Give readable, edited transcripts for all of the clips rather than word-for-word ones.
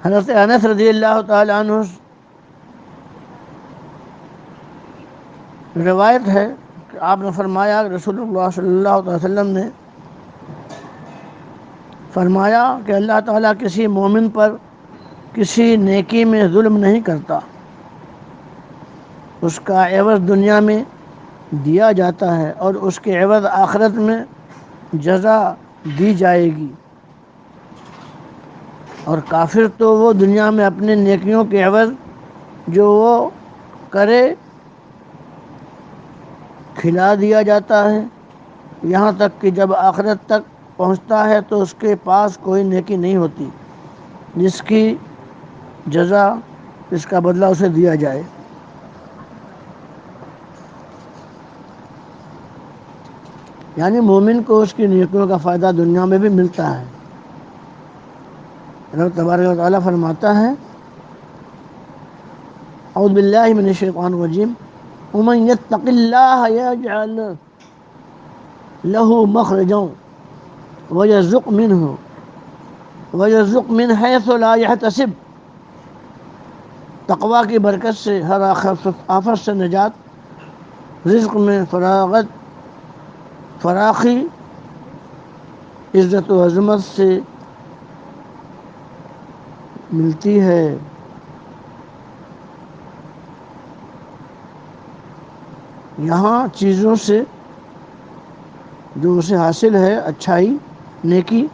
حضرت انس رضی اللہ تعالی عنہ روایت ہے کہ آپ نے فرمایا، رسول اللہ صلی اللہ علیہ وسلم نے فرمایا کہ اللہ تعالیٰ کسی مومن پر کسی نیکی میں ظلم نہیں کرتا، اس کا عوض دنیا میں دیا جاتا ہے اور اس کے عوض آخرت میں جزا دی جائے گی، اور کافر تو وہ دنیا میں اپنے نیکیوں کے عوض جو وہ کرے کھلا دیا جاتا ہے، یہاں تک کہ جب آخرت تک پہنچتا ہے تو اس کے پاس کوئی نیکی نہیں ہوتی جس کی جزا، اس کا بدلہ اسے دیا جائے۔ یعنی مومن کو اس کی نیکیوں کا فائدہ دنیا میں بھی ملتا ہے۔ رب تبارک و تعالیٰ فرماتا ہے، اعوذ باللہ من الشیطان الرجیم، ومن یتق اللہ یجعل له مخرجا ویرزق من حیث لا یحتسب۔ تقوی کی برکت سے ہر آفت سے نجات، رزق میں فراخی، عزت و عظمت سے ملتی ہے۔ یہاں چیزوں سے جو اسے حاصل ہے اچھائی، نیکی،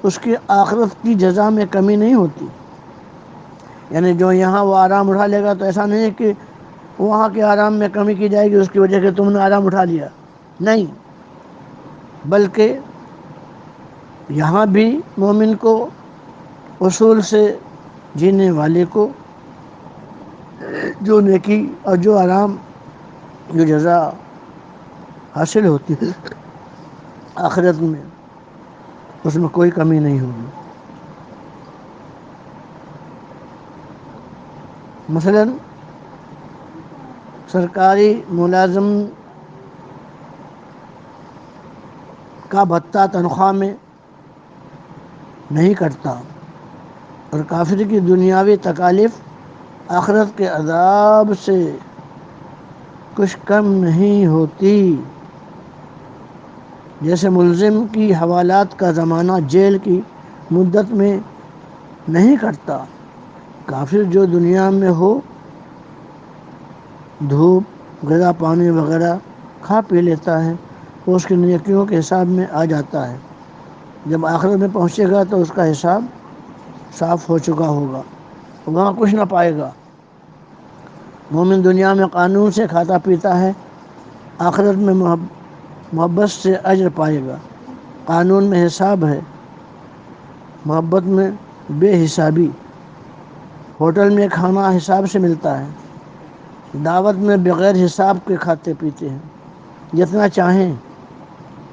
اس کی آخرت کی جزا میں کمی نہیں ہوتی۔ یعنی جو یہاں وہ آرام اٹھا لے گا تو ایسا نہیں ہے کہ وہاں کے آرام میں کمی کی جائے گی اس کی وجہ سے تم نے آرام اٹھا لیا، نہیں، بلکہ یہاں بھی مومن کو، اصول سے جینے والے کو جو نیکی اور جو آرام، جو جزا حاصل ہوتی ہے آخرت میں، اس میں کوئی کمی نہیں ہوگی۔ مثلا سرکاری ملازم کا بھتہ تنخواہ میں نہیں کٹتا، اور کافر کی دنیاوی تکالیف آخرت کے عذاب سے کچھ کم نہیں ہوتی۔ جیسے ملزم کی حوالات کا زمانہ جیل کی مدت میں نہیں کٹتا، کافر جو دنیا میں ہو دھوپ، غذا پانی وغیرہ کھا پی لیتا ہے، وہ اس کی نیکیوں کے حساب میں آ جاتا ہے، جب آخرت میں پہنچے گا تو اس کا حساب صاف ہو چکا ہوگا، وہاں کچھ نہ پائے گا۔ مومن دنیا میں قانون سے کھاتا پیتا ہے، آخرت میں محبت سے اجر پائے گا۔ قانون میں حساب ہے، محبت میں بے حسابی۔ ہوٹل میں کھانا حساب سے ملتا ہے، دعوت میں بغیر حساب کے کھاتے پیتے ہیں جتنا چاہیں،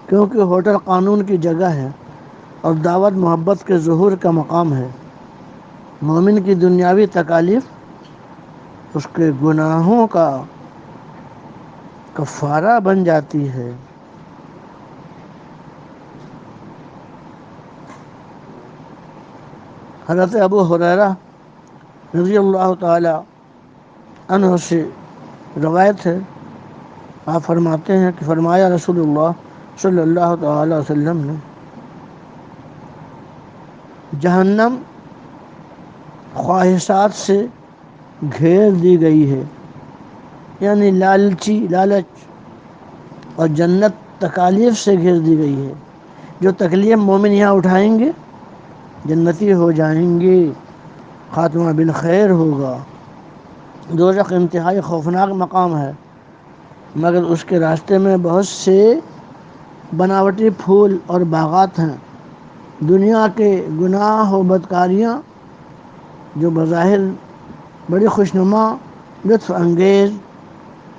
کیونکہ ہوٹل قانون کی جگہ ہے اور دعوت محبت کے ظہور کا مقام ہے۔ مومن کی دنیاوی تکالیف اس کے گناہوں کا کفارہ بن جاتی ہے۔ حضرت ابو ہریرہ رضی اللہ تعالی عنہ سے روایت ہے، آپ فرماتے ہیں کہ فرمایا رسول اللہ صلی اللہ تعالی وسلم نے، جہنم خواہشات سے گھیر دی گئی ہے، یعنی لالچ، اور جنت تکالیف سے گھیر دی گئی ہے۔ جو تکلیف مومن یہاں اٹھائیں گے جنتی ہو جائیں گے، خاتمہ بالخیر ہوگا۔ دوزخ انتہائی خوفناک مقام ہے، مگر اس کے راستے میں بہت سے بناوٹی پھول اور باغات ہیں۔ دنیا کے گناہ و بدکاریاں جو بظاہر بڑی خوشنما، لطف انگیز،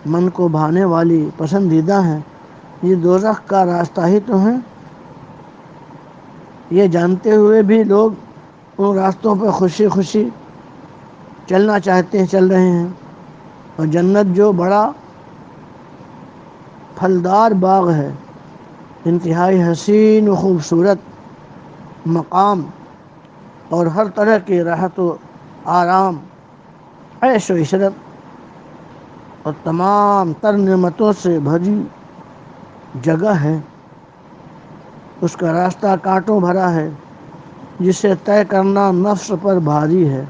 من کو بھانے والی، پسندیدہ ہیں، یہ دوزخ کا راستہ ہی تو ہیں۔ یہ جانتے ہوئے بھی لوگ ان راستوں پر خوشی خوشی چلنا چاہتے ہیں، چل رہے ہیں، اور جنت جو بڑا پھلدار باغ ہے، انتہائی حسین و خوبصورت مقام، اور ہر طرح کی راحت و آرام، عیش و عشرت اور تمام تر نعمتوں سے بھری جگہ ہے۔ اس کا راستہ کانٹوں بھرا ہے جسے طے کرنا نفس پر بھاری ہے۔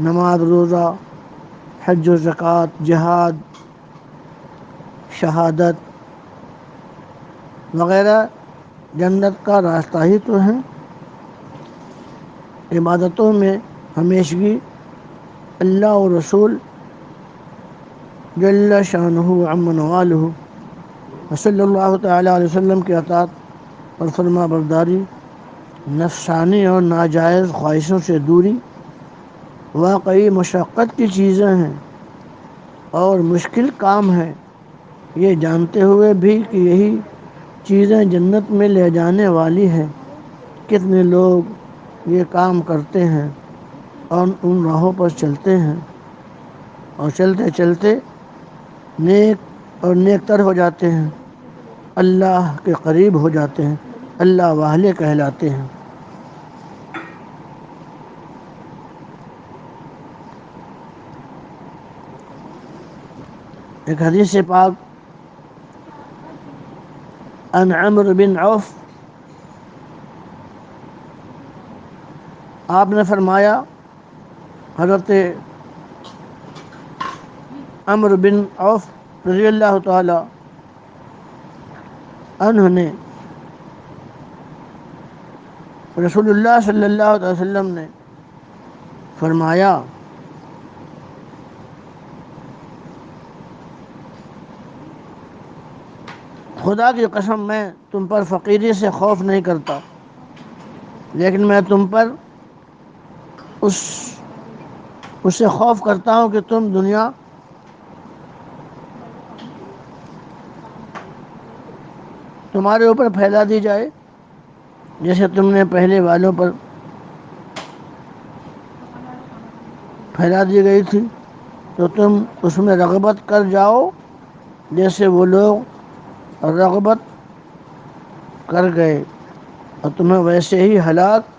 نماز، روزہ، حج و زکوٰۃ، جہاد، شہادت وغیرہ جنت کا راستہ ہی تو ہے۔ عبادتوں میں ہمیشگی اللہ و رسول جل شانہ عم نوالہ صلی اللہ تعالیٰ علیہ وسلم کی اطاعت اور فرما برداری، نفسانی اور ناجائز خواہشوں سے دوری واقعی مشقت کی چیزیں ہیں اور مشکل کام ہے، یہ جانتے ہوئے بھی کہ یہی چیزیں جنت میں لے جانے والی ہیں۔ کتنے لوگ یہ کام کرتے ہیں اور ان راہوں پر چلتے ہیں اور چلتے چلتے نیک اور نیک تر ہو جاتے ہیں، اللہ کے قریب ہو جاتے ہیں، اللہ والے کہلاتے ہیں۔ ایک حدیث پاک عن عمرو بن عوف، آپ نے فرمایا، حضرت عمرو بن عوف رضی اللہ تعالی عنہ نے رسول اللہ صلی اللہ علیہ وسلم نے فرمایا، خدا کی قسم میں تم پر فقیری سے خوف نہیں کرتا، لیکن میں تم پر اس سے خوف کرتا ہوں کہ تم دنیا تمہارے اوپر پھیلا دی جائے جیسے تم نے پہلے والوں پر پھیلا دی گئی تھی، تو تم اس میں رغبت کر جاؤ جیسے وہ لوگ رغبت کر گئے اور تمہیں ویسے ہی ہلاک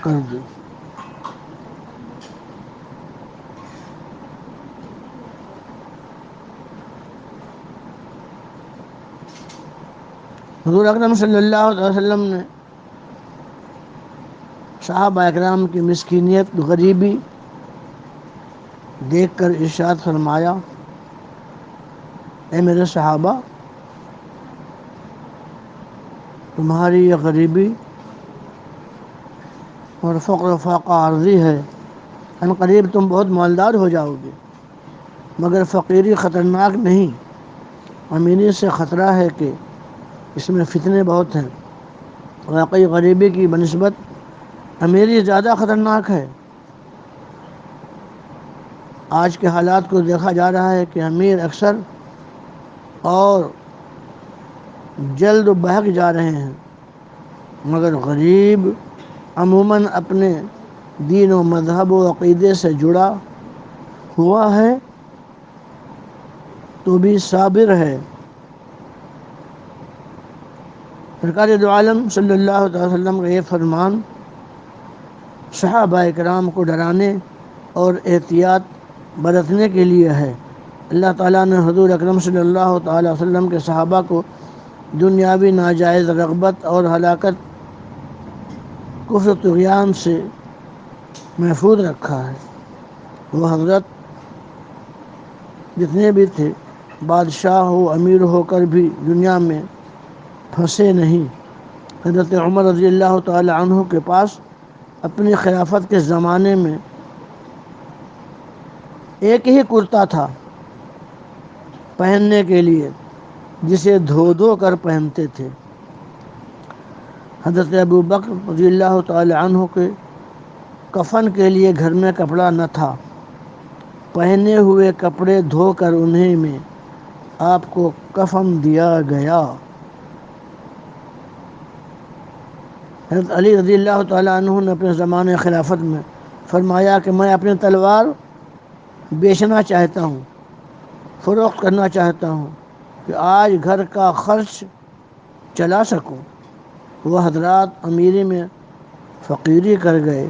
کر دے۔ حضور اکرم صلی اللہ علیہ وسلم نے صحابہ اکرام کی مسکینیت، غریبی دیکھ کر ارشاد فرمایا، اے میرے صحابہ، تمہاری یہ غریبی اور فقر و فاقہ عارضی ہے، ان قریب تم بہت مالدار ہو جاؤ گے، مگر فقیری خطرناک نہیں، امیری سے خطرہ ہے کہ اس میں فتنے بہت ہیں۔ واقعی غریبی کی بنسبت امیری زیادہ خطرناک ہے۔ آج کے حالات کو دیکھا جا رہا ہے کہ امیر اکثر اور جلد بہک جا رہے ہیں، مگر غریب عموماً اپنے دین و مذہب و عقیدے سے جڑا ہوا ہے تو بھی صابر ہے۔ سرکار دو عالم صلی اللہ علیہ وسلم کا یہ فرمان صحابہ کرام کو ڈرانے اور احتیاط برتنے کے لیے ہے۔ اللہ تعالیٰ نے حضور اکرم صلی اللہ تعالیٰ وسلم کے صحابہ کو دنیاوی ناجائز رغبت اور ہلاکت، کفر و طغیان سے محفوظ رکھا ہے۔ وہ حضرت جتنے بھی تھے، بادشاہ ہو، امیر ہو کر بھی دنیا میں پھنسے نہیں۔ حضرت عمر رضی اللہ تعالی عنہ کے پاس اپنی خلافت کے زمانے میں ایک ہی کرتا تھا پہننے کے لیے، جسے دھو دھو کر پہنتے تھے۔ حضرت ابو بکر رضی اللہ تعالی عنہ کے کفن کے لیے گھر میں کپڑا نہ تھا، پہنے ہوئے کپڑے دھو کر انہیں میں آپ کو کفن دیا گیا۔ حضرت علی رضی اللہ تعالیٰ عنہ نے اپنے زمانے خلافت میں فرمایا کہ میں اپنی تلوار بیچنا چاہتا ہوں، فروخت کرنا چاہتا ہوں کہ آج گھر کا خرچ چلا سکوں۔ وہ حضرات امیری میں فقیری کر گئے